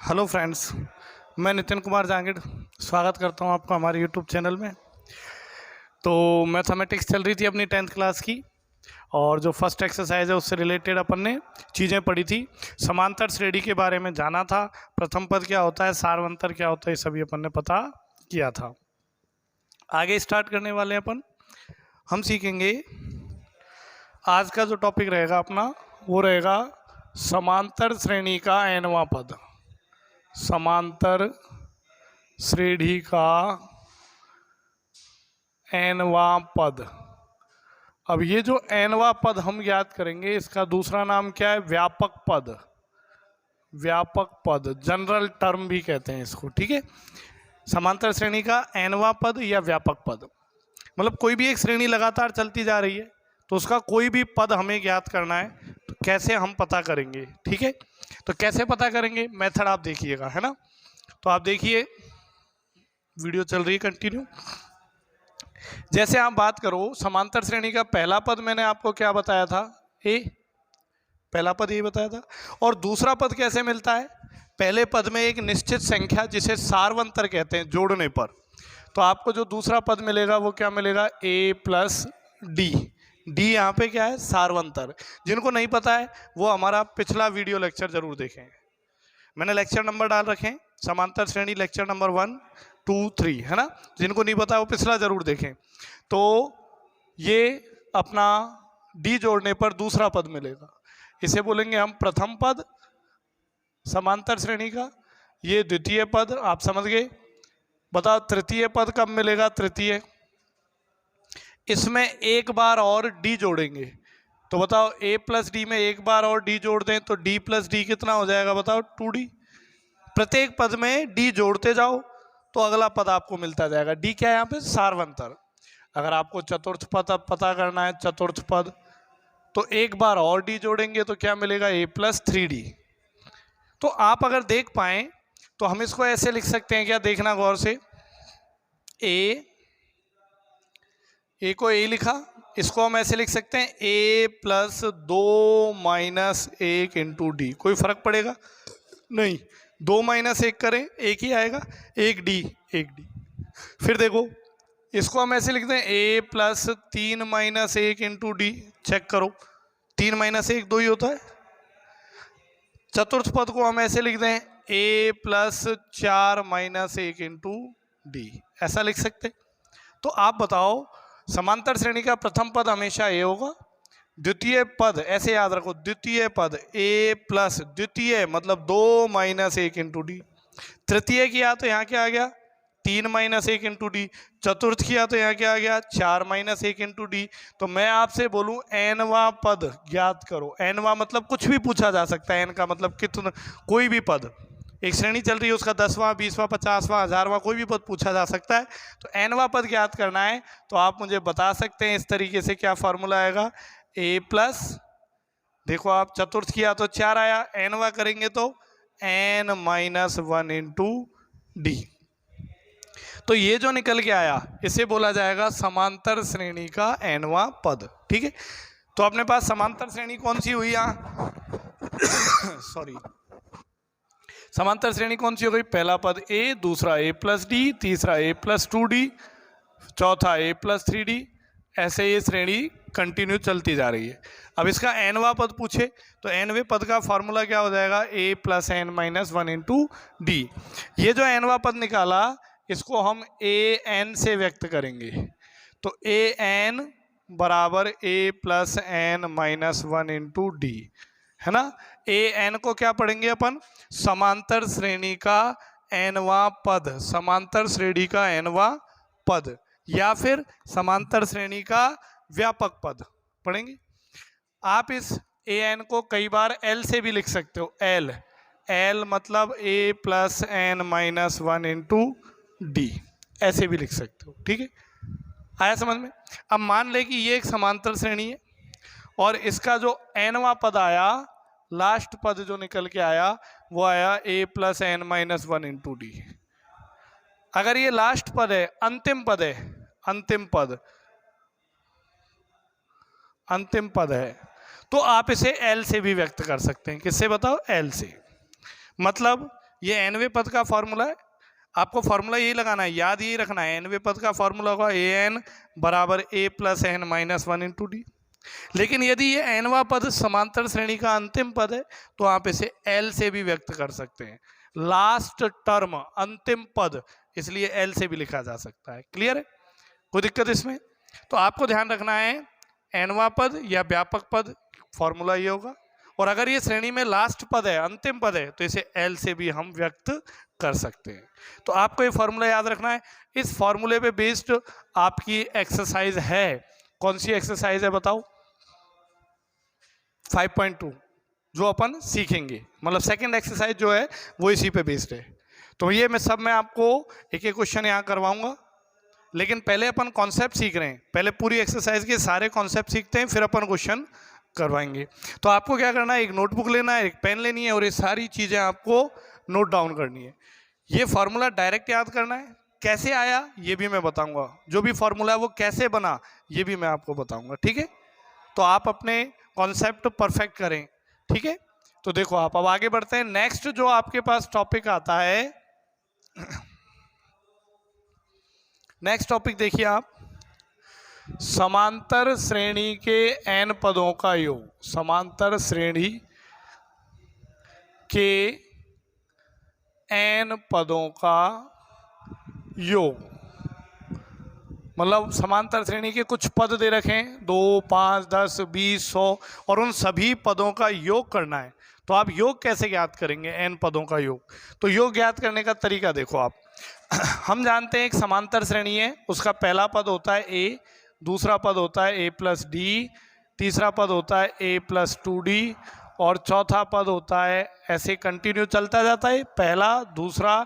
Hello friends, मैं नितिन कुमार जांगिड़ स्वागत करता हूं आपका हमारे यूट्यूब चैनल में। तो मैथमेटिक्स चल रही थी अपनी 10th क्लास की, और जो फर्स्ट एक्सरसाइज है उससे रिलेटेड अपन ने चीज़ें पढ़ी थी। समांतर श्रेणी के बारे में जाना था, प्रथम पद क्या होता है, सार्वंतर क्या होता है, ये सभी अपन ने पता किया था। आगे स्टार्ट करने वाले हैं अपन। हम सीखेंगे, आज का जो टॉपिक रहेगा अपना वो रहेगा समांतर श्रेणी का nवां पद। समांतर श्रेणी का nवां पद। अब ये जो nवां पद हम याद करेंगे, इसका दूसरा नाम क्या है? व्यापक पद। व्यापक पद, जनरल टर्म भी कहते हैं इसको, ठीक है। समांतर श्रेणी का nवां पद या व्यापक पद, मतलब कोई भी एक श्रेणी लगातार चलती जा रही है तो उसका कोई भी पद हमें ज्ञात करना है, तो कैसे हम पता करेंगे, ठीक है। तो कैसे पता करेंगे, मेथड आप देखिएगा, है ना। तो आप देखिए, वीडियो चल रही है कंटिन्यू। जैसे आप बात करो समांतर श्रेणी का पहला पद, मैंने आपको क्या बताया था? ए, पहला पद ये बताया था। और दूसरा पद कैसे मिलता है? पहले पद में एक निश्चित संख्या जिसे सार्वंतर कहते हैं जोड़ने पर, तो आपको जो दूसरा पद मिलेगा वो क्या मिलेगा? ए प्लस डी। डी यहाँ पे क्या है? सार्वंतर। जिनको नहीं पता है वो हमारा पिछला वीडियो लेक्चर जरूर देखें, मैंने लेक्चर नंबर डाल रखे हैं, समांतर श्रेणी लेक्चर नंबर 1, 2, 3, है ना। जिनको नहीं पता वो पिछला जरूर देखें। तो ये अपना डी जोड़ने पर दूसरा पद मिलेगा, इसे बोलेंगे हम प्रथम पद समांतर श्रेणी का। ये द्वितीय पद, आप समझ गए। बताओ तृतीय पद कब मिलेगा? तृतीय, इसमें एक बार और डी जोड़ेंगे, तो बताओ a प्लस डी में एक बार और डी जोड़ दें तो d प्लस डी कितना हो जाएगा? बताओ 2d। प्रत्येक पद में d जोड़ते जाओ तो अगला पद आपको मिलता जाएगा। d क्या है यहाँ पे? सार्वंतर। अगर आपको चतुर्थ पद अब पता करना है, चतुर्थ पद, तो एक बार और d जोड़ेंगे तो क्या मिलेगा? a plus 3d। तो आप अगर देख पाए तो हम इसको ऐसे लिख सकते हैं, क्या? देखना गौर से, ए को ए लिखा, इसको हम ऐसे लिख सकते हैं a plus 2 minus 1 into D. कोई फर्क पड़ेगा? नहीं। 2 माइनस 1 करें एक ही आएगा, 1d, 1d। फिर देखो इसको हम ऐसे लिखते हैं a plus 3 minus 1 into d. Check करो, 3 माइनस 1 2 ही होता है। चतुर्थ पद को हम ऐसे लिख दें a plus 4 minus 1 into D, ऐसा लिख सकते। तो आप बताओ, समांतर श्रेणी का प्रथम पद हमेशा ए होगा, द्वितीय पद ऐसे याद रखो, द्वितीय पद ए प्लस द्वितीय मतलब 2 माइनस 1 इंटू डी। तृतीय किया तो यहाँ क्या आ गया? 3 माइनस 1 इंटू डी। चतुर्थ किया तो यहाँ क्या आ गया? 4 माइनस 1 इंटू डी। तो मैं आपसे बोलूँ nवां पद ज्ञात करो। nवां मतलब कुछ भी पूछा जा सकता है, n का मतलब कितना, कोई भी पद। एक श्रेणी चल रही है, उसका 10वां, 20वां, 50वां, 1000वां कोई भी पद पूछा जा सकता है। तो nवां पद ज्ञात करना है तो आप मुझे बता सकते हैं इस तरीके से। क्या फॉर्मूला आएगा? a प्लस, देखो आप चतुर्थ किया तो 4 आया, nवां करेंगे तो n माइनस 1 इंटू डी। तो ये जो निकल के आया इसे बोला जाएगा समांतर श्रेणी का nवां पद, ठीक है। तो अपने पास समांतर श्रेणी कौन सी हुई यहाँ? सॉरी, समांतर श्रेणी कौन सी हो गई? पहला पद a, दूसरा a प्लस डी, तीसरा a प्लस 2d, चौथा a प्लस 3d, ऐसे ये श्रेणी कंटिन्यू चलती जा रही है। अब इसका nवां पद पूछे तो nवें पद का फॉर्मूला क्या हो जाएगा? a plus n minus 1 into d. ये जो nवां पद निकाला इसको हम a n से व्यक्त करेंगे, तो a n बराबर a plus n minus 1 into D, है ना। a n को क्या पढ़ेंगे अपन? समांतर श्रेणी का nवां पद, समांतर श्रेणी का nवां पद, या फिर समांतर श्रेणी का व्यापक पद पढ़ेंगे। आप इस a n को कई बार l से भी लिख सकते हो, l मतलब a plus n minus 1 into D, ऐसे भी लिख सकते हो, ठीक है। आया समझ में? अब मान ले कि ये एक समांतर श्रेणी है और इसका जो nवां पद आया, लास्ट पद जो निकल के आया वो आया a plus n minus 1 into D. अगर ये लास्ट पद है, अंतिम पद है, अंतिम पद है, तो आप इसे l से भी व्यक्त कर सकते हैं। किससे बताओ? l से। मतलब ये एनवे पद का फॉर्मूला है, आपको फॉर्मूला यही लगाना है, याद यही रखना है। एनवे पद का फॉर्मूला होगा ए एन बराबर a plus n minus one into d. लेकिन यदि ये एनवा पद समांतर श्रेणी का अंतिम पद है तो आप इसे एल से भी व्यक्त कर सकते हैं। लास्ट टर्म अंतिम पद, इसलिए एल से भी लिखा जा सकता है। क्लियर है, कोई दिक्कत इसमें? तो आपको ध्यान रखना है एनवा पद या व्यापक पद फॉर्मूला ये होगा, और अगर ये श्रेणी में लास्ट पद है, अंतिम पद है, तो इसे एल से भी हम व्यक्त कर सकते हैं। तो आपको ये फॉर्मूला याद रखना है। इस फॉर्मूले पे बेस्ड आपकी एक्सरसाइज है। कौन सी एक्सरसाइज है बताओ? 5.2 जो अपन सीखेंगे, मतलब सेकंड एक्सरसाइज जो है वो इसी पे बेस्ड है। तो ये मैं आपको एक एक क्वेश्चन यहाँ करवाऊंगा, लेकिन पहले अपन कॉन्सेप्ट सीख रहे हैं। पहले पूरी एक्सरसाइज के सारे कॉन्सेप्ट सीखते हैं, फिर अपन क्वेश्चन करवाएंगे। तो आपको क्या करना है, एक नोटबुक लेना है, एक पेन लेनी है, और ये सारी चीज़ें आपको नोट डाउन करनी है। ये फार्मूला डायरेक्ट याद करना है, कैसे आया ये भी मैं बताऊंगा, जो भी फार्मूला है वो कैसे बना ये भी मैं आपको बताऊंगा। ठीक है, तो आप अपने कॉन्सेप्ट परफेक्ट करें। ठीक है, तो देखो आप अब आगे बढ़ते हैं। नेक्स्ट जो आपके पास टॉपिक आता है, नेक्स्ट टॉपिक देखिए आप, समांतर श्रेणी के n पदों का योग। समांतर श्रेणी के n पदों का योग, मतलब समांतर श्रेणी के कुछ पद दे रखे हैं, 2, 5, 10, 20, 100, और उन सभी पदों का योग करना है। तो आप योग कैसे ज्ञात करेंगे n पदों का योग? तो योग ज्ञात करने का तरीका देखो आप। हम जानते हैं एक समांतर श्रेणी है, उसका पहला पद होता है a, दूसरा पद होता है a प्लस डी, तीसरा पद होता है a प्लस 2d, और चौथा पद होता है, ऐसे कंटिन्यू चलता जाता है, पहला, दूसरा,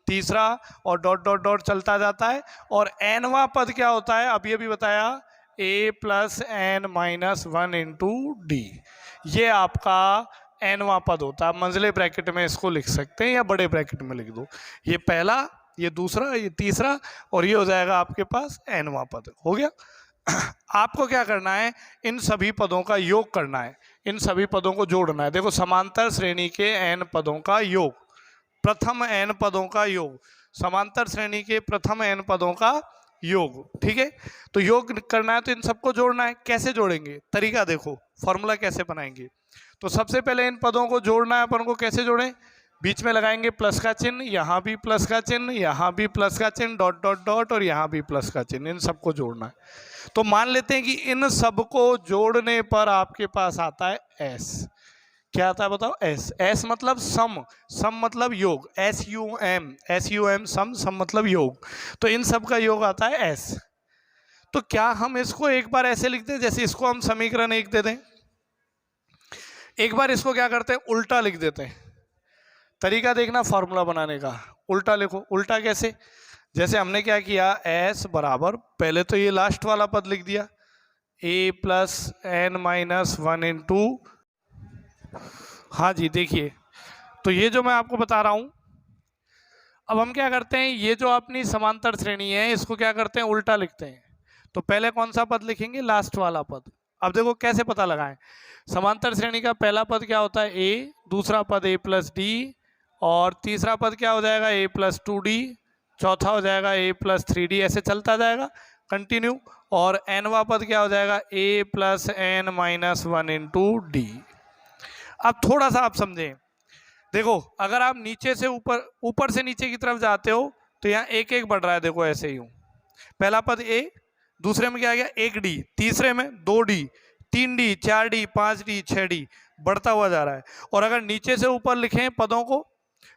तीसरा, और डॉट डॉट डॉट चलता जाता है। और एनवा पद क्या होता है, अब ये भी बताया, a plus n minus one into d. ये आपका एनवा पद होता है। मंझले ब्रैकेट में इसको लिख सकते हैं या बड़े ब्रैकेट में लिख दो। ये पहला, ये दूसरा, ये तीसरा, और ये हो जाएगा आपके पास एनवा पद। हो गया। आपको क्या करना है, इन सभी पदों का योग करना है, इन सभी पदों को जोड़ना है। देखो समांतर श्रेणी के n पदों का योग, प्रथम n पदों का योग, समांतर श्रेणी के प्रथम n पदों का योग। ठीक है, तो योग करना है तो इन सबको जोड़ना है। कैसे जोड़ेंगे, तरीका देखो, फॉर्मूला कैसे बनाएंगे। तो सबसे पहले इन पदों को जोड़ना है अपन को। कैसे जोड़ें, बीच में लगाएंगे प्लस का चिन्ह, यहाँ भी प्लस का चिन्ह, यहाँ भी प्लस का चिन्ह, डॉट डॉट डॉट, और यहाँ भी प्लस का चिन्ह, इन सबको जोड़ना है। तो मान लेते हैं कि इन सबको जोड़ने पर आपके पास आता है s। क्या आता है बताओ, s। s मतलब सम, सम मतलब योग, SUM, सम मतलब योग। तो इन सब का योग आता है s। तो क्या हम इसको एक बार ऐसे लिखते हैं, जैसे इसको हम समीकरण 1 दे दें, एक बार इसको क्या करते हैं, उल्टा लिख देते हैं। तरीका देखना फॉर्मूला बनाने का, उल्टा लिखो। उल्टा कैसे, जैसे हमने क्या किया, s बराबर, पहले तो ये लास्ट वाला पद लिख दिया, a plus n minus one into, हाँ जी देखिए, तो ये जो मैं आपको बता रहा हूँ, अब हम क्या करते हैं, ये जो अपनी समांतर श्रेणी है इसको क्या करते हैं, उल्टा लिखते हैं। तो पहले कौन सा पद लिखेंगे, लास्ट वाला पद। अब देखो कैसे पता लगाएं, समांतर श्रेणी का पहला पद क्या होता है, a, दूसरा पद a प्लस डी, और तीसरा पद क्या हो जाएगा, a प्लस 2d, चौथा हो जाएगा a प्लस 3d, ऐसे चलता जाएगा कंटिन्यू। और एनवा पद क्या हो जाएगा, a plus n minus one into d. अब थोड़ा सा आप समझें, देखो अगर आप नीचे से ऊपर, ऊपर से नीचे की तरफ जाते हो तो यहाँ एक एक बढ़ रहा है। देखो ऐसे ही हूँ, पहला पद a, दूसरे में क्या आ गया 1d, तीसरे में 2d, 3d, 4d, 5d, 6d, बढ़ता हुआ जा रहा है। और अगर नीचे से ऊपर लिखें पदों को,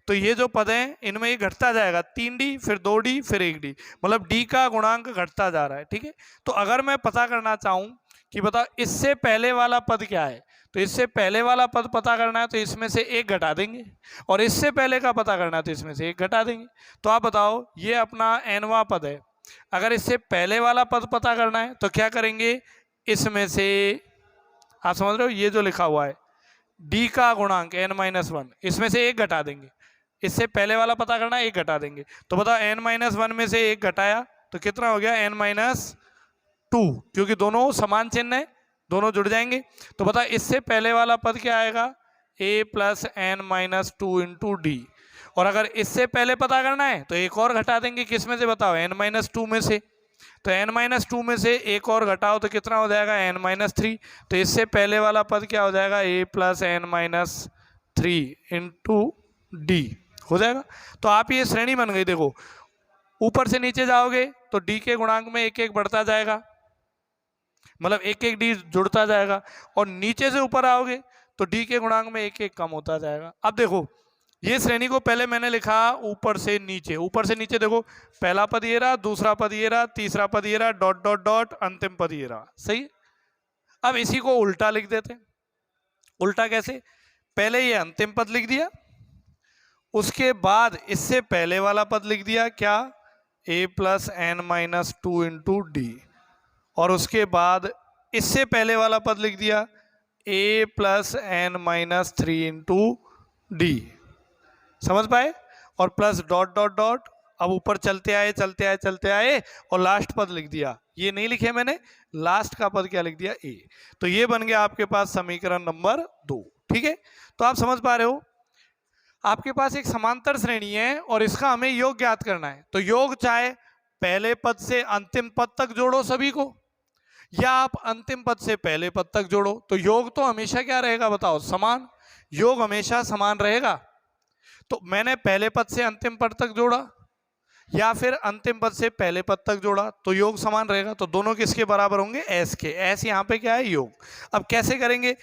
तो ये जो पद हैं इनमें ये घटता जाएगा, 3d, फिर 2d, फिर 1d, मतलब d का गुणांक घटता जा रहा है। ठीक है, तो अगर मैं पता करना चाहूँ कि बताओ इससे पहले वाला पद क्या है, तो इससे पहले वाला पद पता करना है तो इसमें से एक घटा देंगे, और इससे पहले का पता करना है तो इसमें से एक घटा देंगे। तो आप बताओ, ये अपना एनवा पद है, अगर इससे पहले वाला पद पता करना है तो क्या करेंगे, इसमें से, आप समझ रहे हो, ये जो लिखा हुआ है d का गुणांक n माइनस वन, इसमें से एक घटा देंगे। इससे पहले वाला पता करना है, एक घटा देंगे। तो बताओ n माइनस वन में से एक घटाया तो कितना हो गया, n माइनस 2, क्योंकि दोनों समान चिन्ह है, दोनों जुड़ जाएंगे। तो बताओ इससे पहले वाला पद क्या आएगा, a plus n minus 2 into d, और अगर इससे पहले पता करना है तो एक और घटा देंगे, किस में से बताओ, n-2 में से। तो n-2 में से एक और घटाओ तो कितना हो जाएगा, n-3। तो इससे पहले वाला पद क्या हो जाएगा, a plus n-3 into D हो जाएगा। तो आप ये श्रेणी बन गई। देखो ऊपर से नीचे जाओगे तो डी के गुणांक में एक एक बढ़ता जाएगा, मतलब एक एक डी जुड़ता जाएगा, और नीचे से ऊपर आओगे तो डी के गुणांक में एक एक कम होता जाएगा। अब देखो ये श्रेणी को पहले मैंने लिखा ऊपर से नीचे, ऊपर से नीचे देखो पहला पद ये रहा, दूसरा पद ये रहा, तीसरा पद ये रहा, डॉट डॉट डॉट, अंतिम पद ये रहा, सही। अब इसी को उल्टा लिख देते। उल्टा कैसे, पहले ये अंतिम पद लिख दिया, उसके बाद इससे पहले वाला पद लिख दिया क्या, a plus n-2 into d, और उसके बाद इससे पहले वाला पद लिख दिया a plus n-3 into D. समझ पाए, और प्लस डॉट डॉट डॉट, अब ऊपर चलते आए चलते आए चलते आए और लास्ट पद लिख दिया। ये नहीं लिखे मैंने, लास्ट का पद क्या लिख दिया, a। तो ये बन गया आपके पास समीकरण नंबर 2। ठीक है, तो आप समझ पा रहे हो, आपके पास एक समांतर श्रेणी है और इसका हमें योग ज्ञात करना है। तो योग चाहे पहले पद से अंतिम पद तक जोड़ो सभी को, या आप अंतिम पद से पहले पद तक जोड़ो, तो योग तो हमेशा क्या रहेगा बताओ, समान। योग हमेशा समान रहेगा। तो मैंने पहले पद से अंतिम पद तक जोड़ा या फिर अंतिम पद से पहले पद तक जोड़ा, तो योग समान रहेगा। तो दोनों किसके बराबर होंगे, एस के। एस यहाँ पे क्या है, योग। अब कैसे करेंगे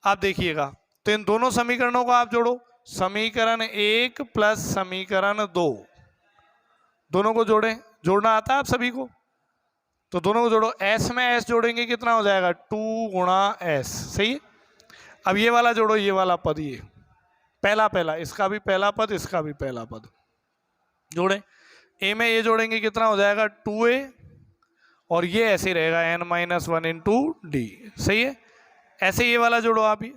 आप देखिएगा, तो इन दोनों समीकरणों को आप जोड़ो, समीकरण 1 प्लस समीकरण 2, दोनों को जोड़ें। जोड़ना आता है आप सभी को, तो दोनों को जोड़ो। एस में एस जोड़ेंगे कितना हो जाएगा, 2 गुणा एस, सही है। अब ये वाला जोड़ो, ये वाला पद, ये पहला पहला, इसका भी पहला पद, इसका भी पहला पद जोड़े। ए में ए जोड़ेंगे कितना हो जाएगा, 2a, और ये ऐसे रहेगा n-1 इंटू डी, सही है। ऐसे ये वाला जोड़ो आप, ये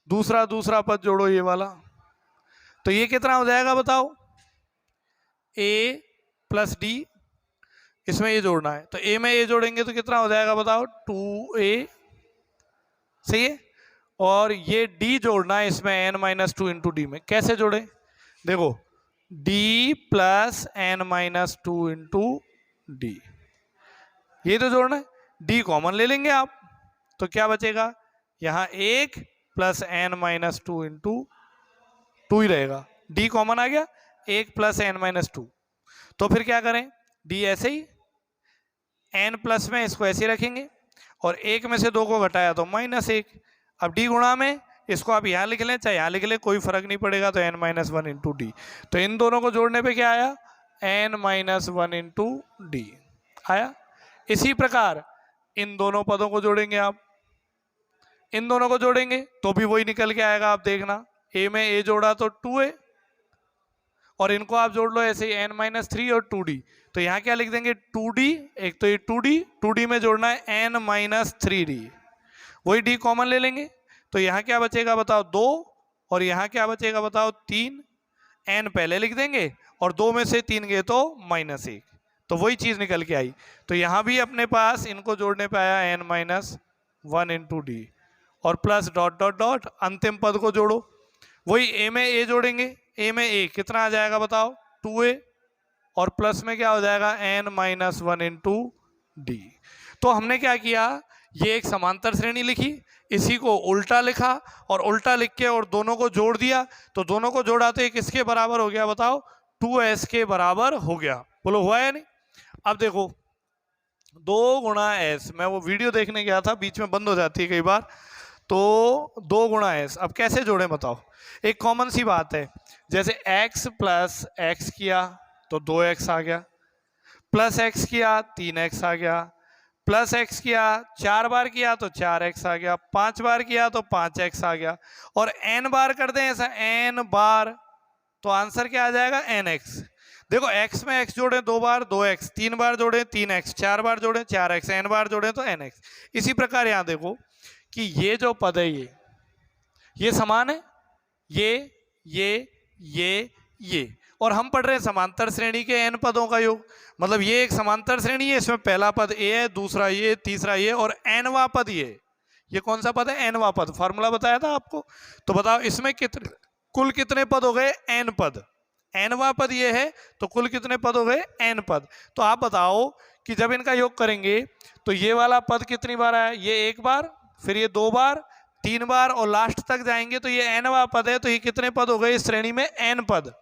दूसरा पद जोड़ो, ये वाला, तो ये कितना हो जाएगा बताओ, a प्लस डी, इसमें ये जोड़ना है। तो a में a जोड़ेंगे तो कितना हो जाएगा बताओ, 2a, सही है। और ये d जोड़ना है इसमें n-2 इंटू डी में। कैसे जोड़े, देखो d plus n-2 into d, ये तो जोड़ना है। d कॉमन ले लेंगे आप, तो क्या बचेगा, यहाँ 1 प्लस n-2 इंटू 2 ही रहेगा। d कॉमन आ गया, 1 प्लस n-2। तो फिर क्या करें, d ऐसे ही, n प्लस में इसको ऐसे रखेंगे, और 1 में से 2 को घटाया तो -1। अब d गुणा में इसको आप यहाँ लिख लें चाहे यहाँ लिख लें, कोई फर्क नहीं पड़ेगा। तो n-1 इंटू डी, तो इन दोनों को जोड़ने पे क्या आया, n-1 इंटू डी आया। इसी प्रकार इन दोनों पदों को जोड़ेंगे आप, इन दोनों को जोड़ेंगे तो भी वही निकल के आएगा। आप देखना, a में a जोड़ा तो 2a, और इनको आप जोड़ लो ऐसे ही n-3 और 2d, तो यहाँ क्या लिख देंगे 2d, एक तो ये 2d में जोड़ना है n-3d, वही d कॉमन ले लेंगे, तो यहाँ क्या बचेगा बताओ 2, और यहाँ क्या बचेगा बताओ 3। n पहले लिख देंगे और 2 में से 3 गए तो -1, तो वही चीज़ निकल के आई। तो यहाँ भी अपने पास इनको जोड़ने पे आया n-1 इंटू डी, और प्लस डॉट डॉट डॉट, अंतिम पद को जोड़ो, वही a में a जोड़ेंगे, a में a कितना आ जाएगा बताओ 2a, और प्लस में क्या हो जाएगा n-1 इंटू डी। तो हमने क्या किया, ये एक समांतर श्रेणी लिखी, इसी को उल्टा लिखा, और उल्टा लिख के और दोनों को जोड़ दिया, तो दोनों को जोड़ा तो ये किसके बराबर हो गया बताओ, 2s के बराबर हो गया। बोलो हुआ है नहीं। अब देखो 2 गुणा s, मैं वो वीडियो देखने गया था, बीच में बंद हो जाती है कई बार, तो 2 गुणा s अब कैसे जोड़ें बताओ। एक कॉमन सी बात है, जैसे x प्लस x किया तो 2x आ गया, प्लस x किया 3x आ गया, प्लस x किया 4 बार किया तो 4x आ गया, 5 बार किया तो 5x आ गया, और n बार कर दें ऐसा n बार, तो आंसर क्या आ जाएगा nx। देखो x में x जोड़े 2 बार 2x, 3 बार जोड़े 3x, 4 बार जोड़े 4x, n बार जोड़े तो nx। इसी प्रकार यहाँ देखो कि ये जो पद है ये समान है, ये, और हम पढ़ रहे हैं समांतर श्रेणी के n पदों का योग। मतलब ये एक समांतर श्रेणी है, इसमें पहला पद a है, दूसरा ये, तीसरा ये, और nवां पद ये कौन सा पद है, nवां पद। फार्मूला बताया था आपको, तो बताओ इसमें कुल कितने पद हो गए? n पद। nवा पद ये है, तो कुल कितने पद हो गए? n पद। तो आप बताओ कि जब इनका योग करेंगे तो ये वाला पद कितनी बार आया? ये एक बार, फिर ये दो बार, तीन बार, और लास्ट तक जाएंगे तो ये nवा पद है। तो ये कितने पद हो गए इस श्रेणी में? n पद।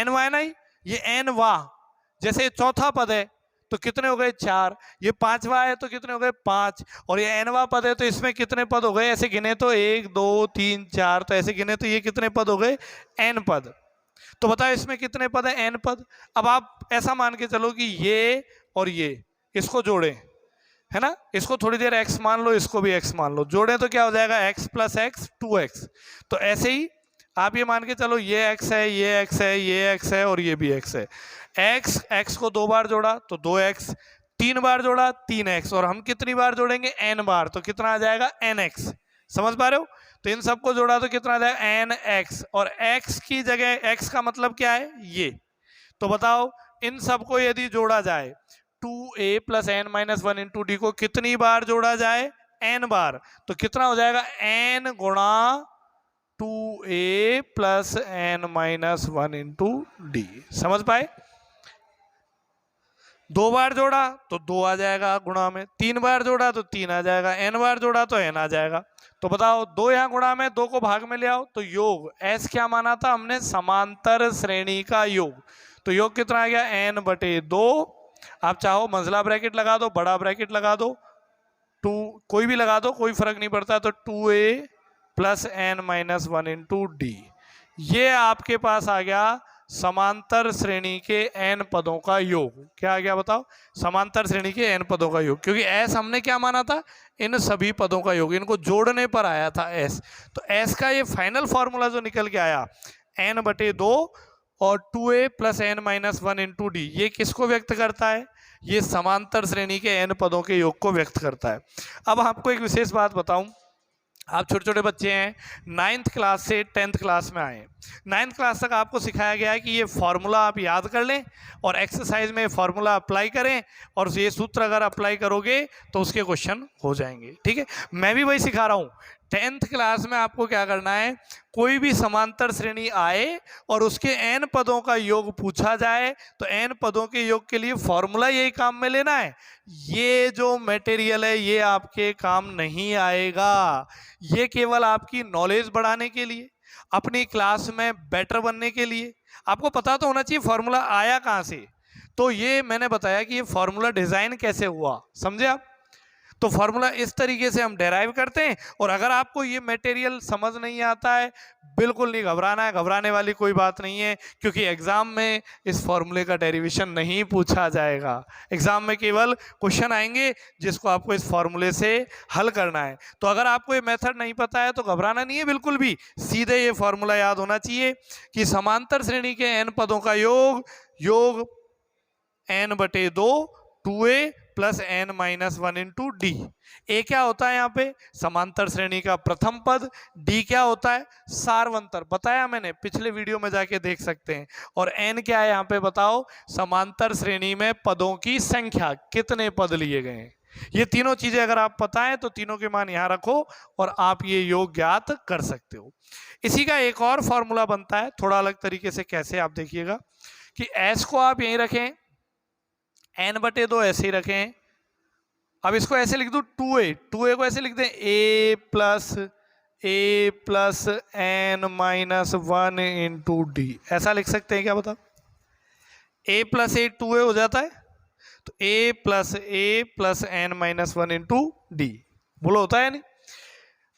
nवा है ना, ये nवा। जैसे चौथा पद है तो कितने हो गए? 4। ये पांचवा है तो कितने हो गए? 5। और ये nवा पद है तो इसमें कितने पद हो गए? ऐसे गिने तो 1 2 3 4, तो ऐसे गिने तो ये कितने पद हो गए? n पद। तो बताओ इसमें कितने पद है? n पद। अब आप ऐसा मान के चलो कि ये और ये इसको जोड़ें, है ना, इसको थोड़ी देर x मान लो, इसको भी x मान लो, जोड़ें तो क्या हो जाएगा? x plus x 2x। तो ऐसे ही आप ये मान के चलो ये x है, ये x है, ये x है और ये भी x है। x को 2 बार जोड़ा तो 2x, 3 बार जोड़ा 3x, और हम कितनी बार जोड़ेंगे? n बार। तो कितना आ जाएगा? nx। समझ पा रहे हो? तो इन सबको जोड़ा तो कितना आ जाएगा? nx। और x की जगह, x का मतलब क्या है? ये। तो बताओ इन सबको यदि जोड़ा जाए 2a plus n minus 1 into D को कितनी बार जोड़ा जाए? n बार। तो कितना हो जाएगा? n गुणा 2a plus n minus 1 into D. समझ पाए? 2 बार जोड़ा तो 2 आ जाएगा गुणा में, 3 बार जोड़ा तो 3 आ जाएगा, n बार जोड़ा तो n आ जाएगा। तो बताओ 2 यहाँ गुणा में, 2 को भाग में ले आओ तो योग। s क्या माना था हमने? समांतर श्रेणी का योग। तो योग कितना आ गया? n बटे 2। आप चाहो मंझला ब्रैकेट लगा दो, बड़ा ब्रैकेट लगा दो, 2 कोई भी लगा दो, कोई फर्क नहीं पड़ता। तो 2a plus n minus 1 into d. ये आपके पास आ गया समांतर श्रेणी के n पदों का योग। क्या आ गया बताओ? समांतर श्रेणी के n पदों का योग। क्योंकि s हमने क्या माना था? इन सभी पदों का योग, इनको जोड़ने पर आया था s। तो s का ये फाइनल फॉर्मूला जो निकल के आया n बटे 2 और 2a plus n minus 1 into d, ये किसको व्यक्त करता है? ये समांतर श्रेणी के n पदों के योग को व्यक्त करता है। अब आपको एक विशेष बात बताऊं, आप छोटे छोटे बच्चे हैं, 9th क्लास से 10th क्लास में आए, 9th क्लास तक आपको सिखाया गया है कि ये फॉर्मूला आप याद कर लें और एक्सरसाइज में फॉर्मूला अप्लाई करें, और ये सूत्र अगर अप्लाई करोगे तो उसके क्वेश्चन हो जाएंगे। ठीक है, मैं भी वही सिखा रहा हूँ। 10th क्लास में आपको क्या करना है? कोई भी समांतर श्रेणी आए और उसके n पदों का योग पूछा जाए तो n पदों के योग के लिए फॉर्मूला यही काम में लेना है। ये जो मटेरियल है ये आपके काम नहीं आएगा, ये केवल आपकी नॉलेज बढ़ाने के लिए, अपनी क्लास में बेटर बनने के लिए। आपको पता तो होना चाहिए फॉर्मूला आया कहाँ से। तो ये मैंने बताया कि ये फॉर्मूला डिजाइन कैसे हुआ, समझे आप? तो फॉर्मूला इस तरीके से हम डेराइव करते हैं। और अगर आपको ये मटेरियल समझ नहीं आता है, बिल्कुल नहीं घबराना है, घबराने वाली कोई बात नहीं है, क्योंकि एग्जाम में इस फॉर्मूले का डेरिवेशन नहीं पूछा जाएगा। एग्जाम में केवल क्वेश्चन आएंगे जिसको आपको इस फॉर्मूले से हल करना है। तो अगर आपको ये मेथड नहीं पता है तो घबराना नहीं है बिल्कुल भी, सीधे ये फॉर्मूला याद होना चाहिए कि समांतर श्रेणी के n पदों का योग n बटे 2 2a plus n minus 1 into डी। ए क्या होता है यहाँ पे? समांतर श्रेणी का प्रथम पद। डी क्या होता है? सार्वंतर, बताया मैंने, पिछले वीडियो में जाके देख सकते हैं। और n क्या है यहाँ पे बताओ? समांतर श्रेणी में पदों की संख्या, कितने पद लिए गए हैं। ये तीनों चीजें अगर आप पता है तो तीनों के मान यहाँ रखो और आप ये योग ज्ञात कर सकते हो। इसी का एक और फॉर्मूला बनता है थोड़ा अलग तरीके से। कैसे? आप देखिएगा कि s को आप यहीं रखें, n बटे 2 ऐसे ही रखें। अब इसको ऐसे लिख दूं 2a को ऐसे लिख दें a plus n minus 1 into D, ऐसा लिख सकते हैं क्या बताओ? a प्लस a 2a हो जाता है, तो a plus n minus 1 into D, बोलो होता है नहीं?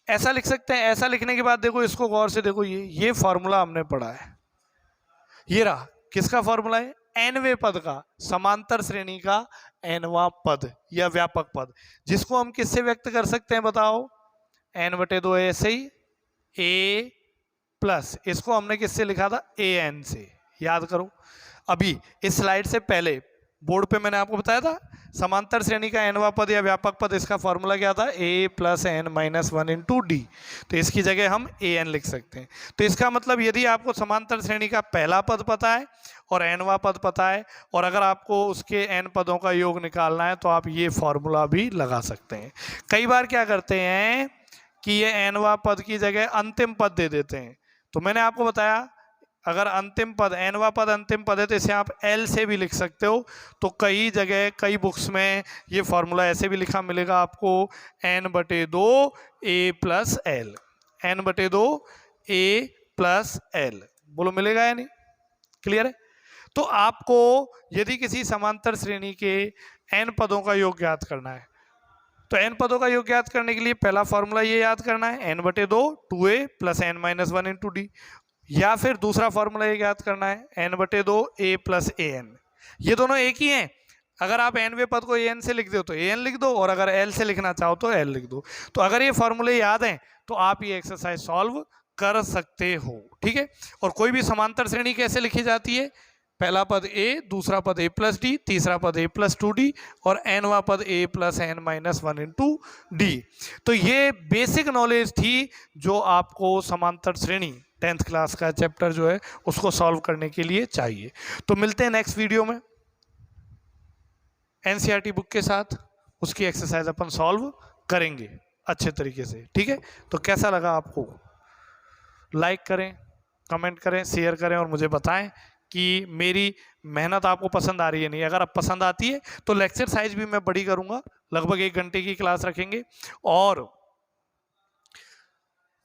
ऐसा लिख सकते हैं। ऐसा लिखने के बाद देखो इसको गौर से देखो, ये फॉर्मूला हमने पढ़ा है, ये रहा। किसका फॉर्मूला है? nवें पद का, समांतर श्रेणी का nवां पद या व्यापक पद, जिसको हम किससे व्यक्त कर सकते हैं बताओ? n बटे 2 ऐसे ही a प्लस, इसको हमने किससे लिखा था? an से, याद करो। अभी इस स्लाइड से पहले बोर्ड पे मैंने आपको बताया था समांतर श्रेणी का nवां पद या व्यापक पद, इसका फॉर्मूला क्या था? a plus n minus 1 into D. तो इसकी जगह हम an लिख सकते हैं। तो इसका मतलब यदि आपको समांतर श्रेणी का पहला पद पता है और nवां पद पता है, और अगर आपको उसके n पदों का योग निकालना है तो आप ये फॉर्मूला भी लगा सकते हैं। कई बार क्या करते हैं कि ये nवां पद की जगह अंतिम पद दे देते हैं, तो मैंने आपको बताया अगर अंतिम पद nवा पद अंतिम पद है तो इसे आप l से भी लिख सकते हो। तो कई जगह कई बुक्स में ये फॉर्मूला ऐसे भी लिखा मिलेगा आपको, n/2 a plus L, n/2 a plus L. बोलो मिलेगा या नहीं? क्लियर है? तो आपको यदि किसी समांतर श्रेणी के n पदों का योग ज्ञात करना है तो n पदों का योग ज्ञात करने के लिए पहला फॉर्मूला ये याद करना है, n/2 2a plus n-1 into D, या फिर दूसरा फॉर्मूला ये याद करना है n/2 a प्लस an। ये दोनों एक ही हैं। अगर आप nवें पद को an से लिख दो तो an लिख दो, और अगर l से लिखना चाहो तो l लिख दो। तो अगर ये फॉर्मूले याद हैं तो आप ये एक्सरसाइज सॉल्व कर सकते हो। ठीक है? और कोई भी समांतर श्रेणी कैसे लिखी जाती है? पहला पद a, दूसरा पद a प्लस डी, तीसरा पद a प्लस 2d और nवा पद a plus n-1 into D. तो ये बेसिक नॉलेज थी जो आपको समांतर श्रेणी 10th क्लास का चैप्टर जो है उसको सॉल्व करने के लिए चाहिए। तो मिलते हैं नेक्स्ट वीडियो में एनसीईआरटी बुक के साथ, उसकी एक्सरसाइज अपन सॉल्व करेंगे अच्छे तरीके से। ठीक है? तो कैसा लगा आपको? लाइक करें, कमेंट करें, शेयर करें और मुझे बताएं कि मेरी मेहनत आपको पसंद आ रही है नहीं। अगर आप पसंद आती है तो लेक्चर साइज भी मैं बड़ी करूंगा, लगभग 1 घंटे की क्लास रखेंगे और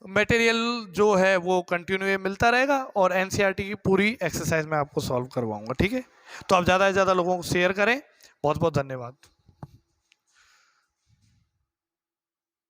मटेरियल जो है वो कंटिन्यू मिलता रहेगा और एनसीईआरटी की पूरी एक्सरसाइज मैं आपको सॉल्व करवाऊंगा। ठीक है? तो आप ज़्यादा से ज़्यादा लोगों को शेयर करें। बहुत बहुत धन्यवाद।